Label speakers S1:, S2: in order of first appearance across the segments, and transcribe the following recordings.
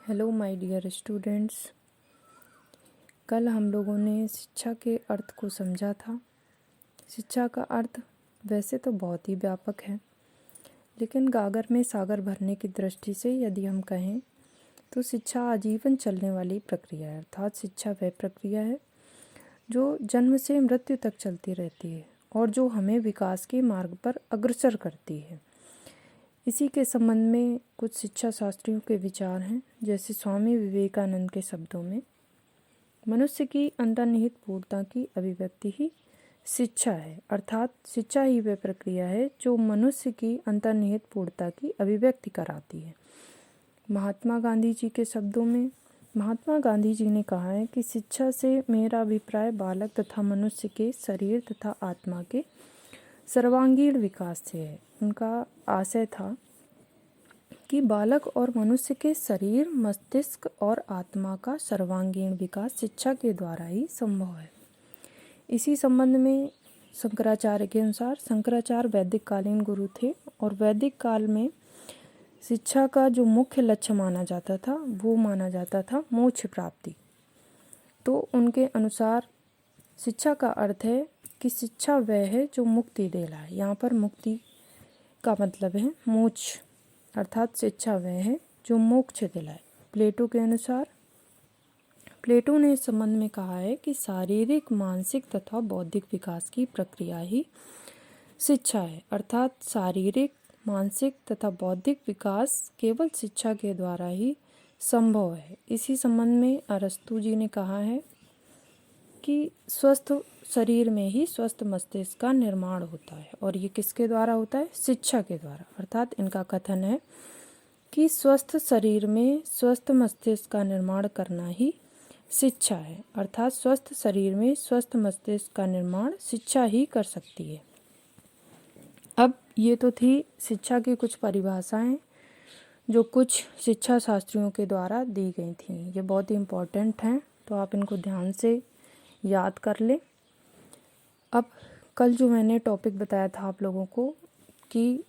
S1: Hello my dear students. कल हम लोगों ने शिक्षा के अर्थ को समझा था। शिक्षा का अर्थ वैसे तो बहुत ही व्यापक है, लेकिन गागर में सागर भरने की दृष्टि से यदि हम कहें तो शिक्षा आजीवन चलने वाली प्रक्रिया है। अर्थात शिक्षा वह प्रक्रिया है जो जन्म से मृत्यु तक चलती रहती है और जो हमें विकास के मार्ग पर अग्रसर करती है। इसी के संबंध में कुछ शिक्षा शास्त्रियों के विचार हैं। जैसे स्वामी विवेकानंद के शब्दों में, मनुष्य की अंतर्निहित पूर्णता की अभिव्यक्ति ही शिक्षा है। अर्थात शिक्षा ही वह प्रक्रिया है जो मनुष्य की अंतर्निहित पूर्णता की अभिव्यक्ति कराती है। महात्मा गांधी जी के शब्दों में, महात्मा गांधी जी ने कहा है कि शिक्षा से मेरा अभिप्राय बालक तथा मनुष्य के शरीर तथा आत्मा के सर्वांगीण विकास से है। उनका आशय था कि बालक और मनुष्य के शरीर, मस्तिष्क और आत्मा का सर्वांगीण विकास शिक्षा के द्वारा ही संभव है। इसी संबंध में शंकराचार्य के अनुसार, शंकराचार्य वैदिक कालीन गुरु थे और वैदिक काल में शिक्षा का जो मुख्य लक्ष्य माना जाता था वो माना जाता था मोक्ष प्राप्ति। तो उनके अनुसार शिक्षा का अर्थ है कि शिक्षा वह है जो मुक्ति दिलाए। यहाँ पर मुक्ति का मतलब है मोक्ष, अर्थात शिक्षा वह है जो मोक्ष दिलाए। प्लेटो के अनुसार, प्लेटो ने इस संबंध में कहा है कि शारीरिक, मानसिक तथा बौद्धिक विकास की प्रक्रिया ही शिक्षा है। अर्थात शारीरिक, मानसिक तथा बौद्धिक विकास केवल शिक्षा के द्वारा ही संभव है। इसी संबंध में अरस्तु जी ने कहा है कि स्वस्थ शरीर में ही स्वस्थ मस्तिष्क का निर्माण होता है, और ये किसके द्वारा होता है? शिक्षा के द्वारा। अर्थात इनका कथन है कि स्वस्थ शरीर में स्वस्थ मस्तिष्क का निर्माण करना ही शिक्षा है। अर्थात स्वस्थ शरीर में स्वस्थ मस्तिष्क का निर्माण शिक्षा ही कर सकती है। अब ये तो थी शिक्षा की कुछ परिभाषाएं जो कुछ शिक्षा शास्त्रियों के द्वारा दी गई थी। ये बहुत ही इम्पोर्टेंट हैं, तो आप इनको ध्यान से याद कर लें। अब कल जो मैंने टॉपिक बताया था आप लोगों को कि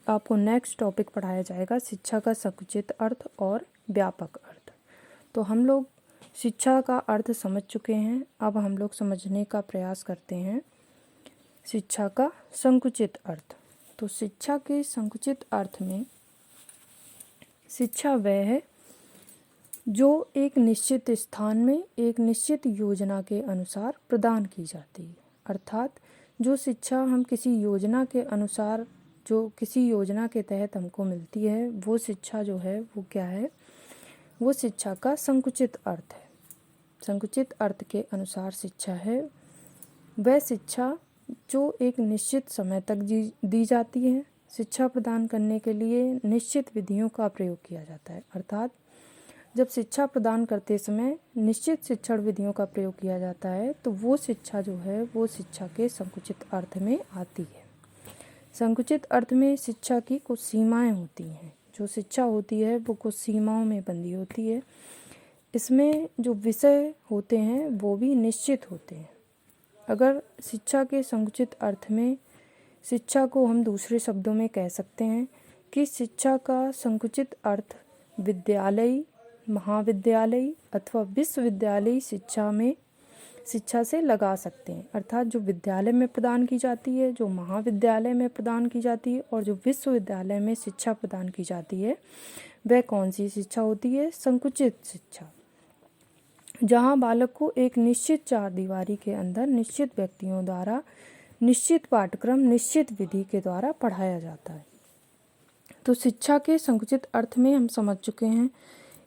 S1: आपको नेक्स्ट टॉपिक पढ़ाया जाएगा शिक्षा का संकुचित अर्थ और व्यापक अर्थ। तो हम लोग शिक्षा का अर्थ समझ चुके हैं। अब हम लोग समझने का प्रयास करते हैं शिक्षा का संकुचित अर्थ। तो शिक्षा के संकुचित अर्थ में शिक्षा वह है जो एक निश्चित स्थान में एक निश्चित योजना के अनुसार प्रदान की जाती है। अर्थात जो शिक्षा हम किसी योजना के अनुसार, जो किसी योजना के तहत हमको मिलती है, वो शिक्षा जो है वो क्या है? वो शिक्षा का संकुचित अर्थ है। संकुचित अर्थ के अनुसार शिक्षा है वह शिक्षा जो एक निश्चित समय तक दी जाती है। शिक्षा प्रदान करने के लिए निश्चित विधियों का प्रयोग किया जाता है। अर्थात जब शिक्षा प्रदान करते समय निश्चित शिक्षण विधियों का प्रयोग किया जाता है तो वो शिक्षा जो है वो शिक्षा के संकुचित अर्थ में आती है। संकुचित अर्थ में शिक्षा की कुछ सीमाएं होती हैं। जो शिक्षा होती है वो कुछ सीमाओं में बंधी होती है। इसमें जो विषय होते हैं वो भी निश्चित होते हैं। अगर शिक्षा के संकुचित अर्थ में शिक्षा को हम दूसरे शब्दों में कह सकते हैं कि शिक्षा का संकुचित अर्थ विद्यालय, महाविद्यालय अथवा विश्वविद्यालय शिक्षा से लगा सकते हैं। अर्थात जो विद्यालय में प्रदान की जाती है, जो महाविद्यालय में प्रदान की जाती है और जो विश्वविद्यालय में शिक्षा प्रदान की जाती है, वह कौन सी शिक्षा होती है? संकुचित शिक्षा, जहाँ बालक को एक निश्चित चार दीवारी के अंदर निश्चित व्यक्तियों द्वारा निश्चित पाठ्यक्रम, निश्चित विधि के द्वारा पढ़ाया जाता है। तो शिक्षा के संकुचित अर्थ में हम समझ चुके हैं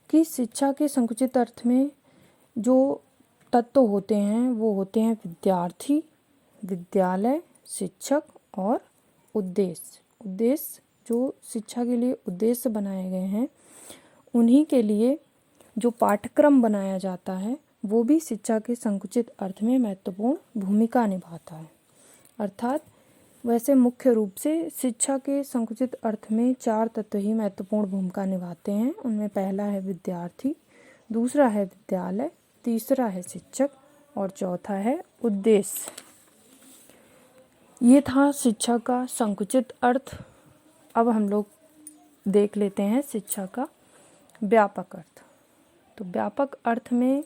S1: कि शिक्षा के संकुचित अर्थ में जो तत्व होते हैं वो होते हैं विद्यार्थी, विद्यालय, शिक्षक और उद्देश्य। उद्देश्य जो शिक्षा के लिए उद्देश्य बनाए गए हैं, उन्हीं के लिए जो पाठ्यक्रम बनाया जाता है वो भी शिक्षा के संकुचित अर्थ में महत्वपूर्ण भूमिका निभाता है। अर्थात वैसे मुख्य रूप से शिक्षा के संकुचित अर्थ में चार तत्व ही महत्वपूर्ण भूमिका निभाते हैं। उनमें पहला है विद्यार्थी, दूसरा है विद्यालय, तीसरा है शिक्षक और चौथा है उद्देश्य। ये था शिक्षा का संकुचित अर्थ। अब हम लोग देख लेते हैं शिक्षा का व्यापक अर्थ। तो व्यापक अर्थ में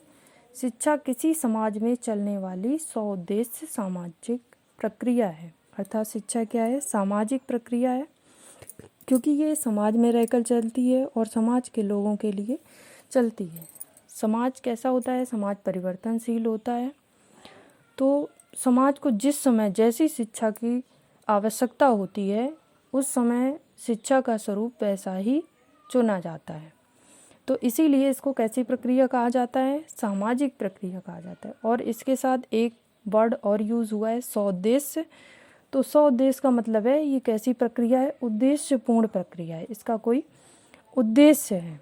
S1: शिक्षा किसी समाज में चलने वाली सौउद्देश्य सामाजिक प्रक्रिया है। अर्थात शिक्षा क्या है? सामाजिक प्रक्रिया है, क्योंकि ये समाज में रहकर चलती है और समाज के लोगों के लिए चलती है। समाज कैसा होता है? समाज परिवर्तनशील होता है। तो समाज को जिस समय जैसी शिक्षा की आवश्यकता होती है उस समय शिक्षा का स्वरूप वैसा ही चुना जाता है। तो इसीलिए इसको कैसी प्रक्रिया कहा जाता है? सामाजिक प्रक्रिया कहा जाता है। और इसके साथ एक वर्ड और यूज़ हुआ है, सौउद्देश्य। तो सौउद्देश्य का मतलब है ये कैसी प्रक्रिया है? उद्देश्यपूर्ण प्रक्रिया है। इसका कोई उद्देश्य है,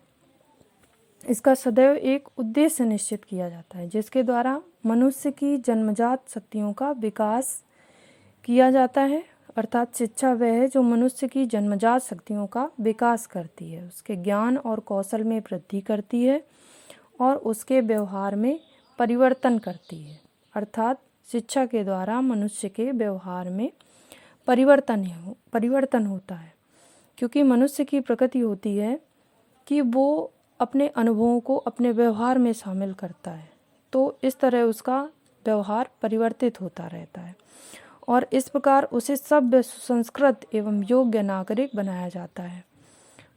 S1: इसका सदैव एक उद्देश्य निश्चित किया जाता है जिसके द्वारा मनुष्य की जन्मजात शक्तियों का विकास किया जाता है। अर्थात शिक्षा वह है जो मनुष्य की जन्मजात शक्तियों का विकास करती है, उसके ज्ञान और कौशल में वृद्धि करती है और उसके व्यवहार में परिवर्तन करती है। अर्थात शिक्षा के द्वारा मनुष्य के व्यवहार में परिवर्तन होता है, क्योंकि मनुष्य की प्रकृति होती है कि वो अपने अनुभवों को अपने व्यवहार में शामिल करता है। तो इस तरह उसका व्यवहार परिवर्तित होता रहता है और इस प्रकार उसे सभ्य, सुसंस्कृत एवं योग्य नागरिक बनाया जाता है।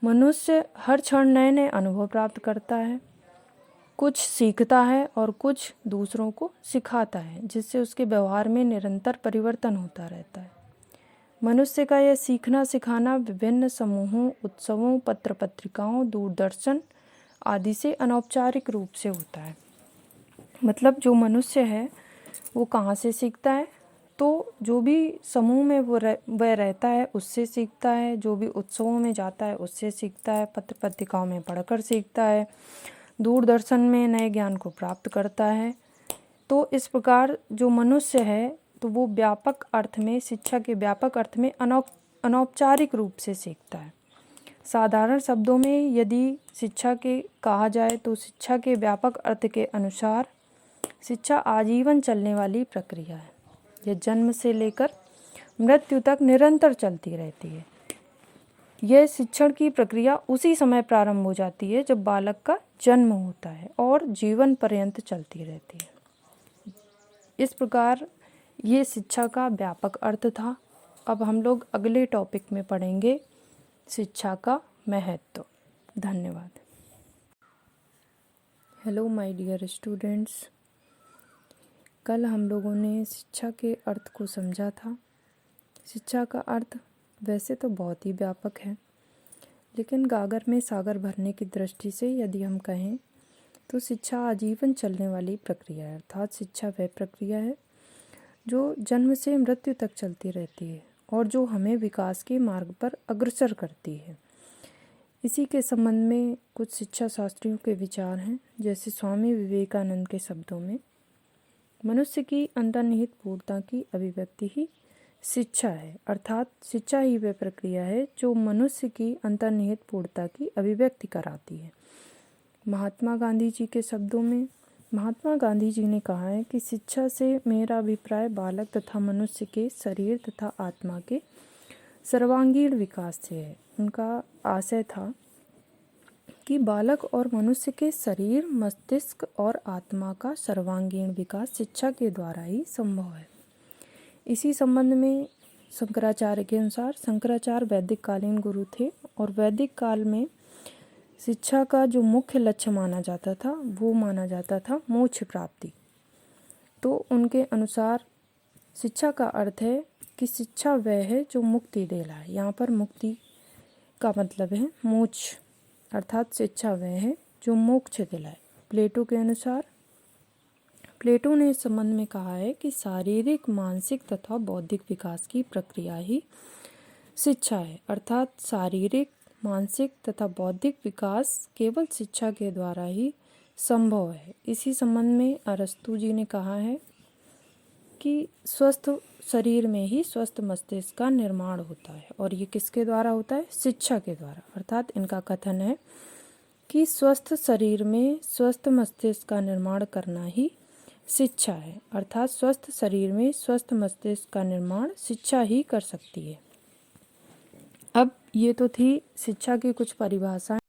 S1: मनुष्य हर क्षण नए नए अनुभव प्राप्त करता है, कुछ सीखता है और कुछ दूसरों को सिखाता है, जिससे उसके व्यवहार में निरंतर परिवर्तन होता रहता है। मनुष्य का यह सीखना सिखाना विभिन्न समूहों, उत्सवों, पत्र पत्रिकाओं, दूरदर्शन आदि से अनौपचारिक रूप से होता है। मतलब जो मनुष्य है वो कहाँ से सीखता है? तो जो भी समूह में वह रहता है उससे सीखता है, जो भी उत्सवों में जाता है उससे सीखता है, पत्र पत्रिकाओं में पढ़कर सीखता है, दूरदर्शन में नए ज्ञान को प्राप्त करता है। तो इस प्रकार जो मनुष्य है तो वो व्यापक अर्थ में, शिक्षा के व्यापक अर्थ में अनौपचारिक रूप से सीखता है। साधारण शब्दों में यदि शिक्षा के कहा जाए तो शिक्षा के व्यापक अर्थ के अनुसार शिक्षा आजीवन चलने वाली प्रक्रिया है। यह जन्म से लेकर मृत्यु तक निरंतर चलती रहती है। यह शिक्षण की प्रक्रिया उसी समय प्रारंभ हो जाती है जब बालक का जन्म होता है और जीवन पर्यंत चलती रहती है। इस प्रकार ये शिक्षा का व्यापक अर्थ था। अब हम लोग अगले टॉपिक में पढ़ेंगे शिक्षा का महत्व। धन्यवाद। हेलो माय डियर स्टूडेंट्स, कल हम लोगों ने शिक्षा के अर्थ को समझा था। शिक्षा का अर्थ वैसे तो बहुत ही व्यापक है, लेकिन गागर में सागर भरने की दृष्टि से यदि हम कहें तो शिक्षा आजीवन चलने वाली प्रक्रिया है। अर्थात शिक्षा वह प्रक्रिया है जो जन्म से मृत्यु तक चलती रहती है और जो हमें विकास के मार्ग पर अग्रसर करती है। इसी के संबंध में कुछ शिक्षा शास्त्रियों के विचार हैं। जैसे स्वामी विवेकानंद के शब्दों में, मनुष्य की अंतर्निहित पूर्णता की अभिव्यक्ति ही शिक्षा है। अर्थात शिक्षा ही वह प्रक्रिया है जो मनुष्य की अंतर्निहित पूर्णता की अभिव्यक्ति कराती है। महात्मा गांधी जी के शब्दों में, महात्मा गांधी जी ने कहा है कि शिक्षा से मेरा अभिप्राय बालक तथा मनुष्य के शरीर तथा आत्मा के सर्वांगीण विकास से है। उनका आशय था कि बालक और मनुष्य के शरीर, मस्तिष्क और आत्मा का सर्वांगीण विकास शिक्षा के द्वारा ही संभव है। इसी संबंध में शंकराचार्य के अनुसार, शंकराचार्य वैदिक कालीन गुरु थे और वैदिक काल में शिक्षा का जो मुख्य लक्ष्य माना जाता था वो माना जाता था मोक्ष प्राप्ति। तो उनके अनुसार शिक्षा का अर्थ है कि शिक्षा वह है जो मुक्ति दिलाए। यहाँ पर मुक्ति का मतलब है मोक्ष, अर्थात शिक्षा वह है जो मोक्ष दिलाए। प्लेटो के अनुसार, प्लेटो ने इस संबंध में कहा है कि शारीरिक, मानसिक तथा बौद्धिक विकास की प्रक्रिया ही शिक्षा है। अर्थात शारीरिक, मानसिक तथा बौद्धिक विकास केवल शिक्षा के द्वारा ही संभव है। इसी संबंध में अरस्तु जी ने कहा है कि स्वस्थ शरीर में ही स्वस्थ मस्तिष्क का निर्माण होता है और ये किसके द्वारा होता है? शिक्षा के द्वारा। अर्थात इनका कथन है कि स्वस्थ शरीर में स्वस्थ मस्तिष्क का निर्माण करना ही शिक्षा है। अर्थात स्वस्थ शरीर में स्वस्थ मस्तिष्क का निर्माण शिक्षा ही कर सकती है। अब ये तो थी शिक्षा की कुछ परिभाषाएं।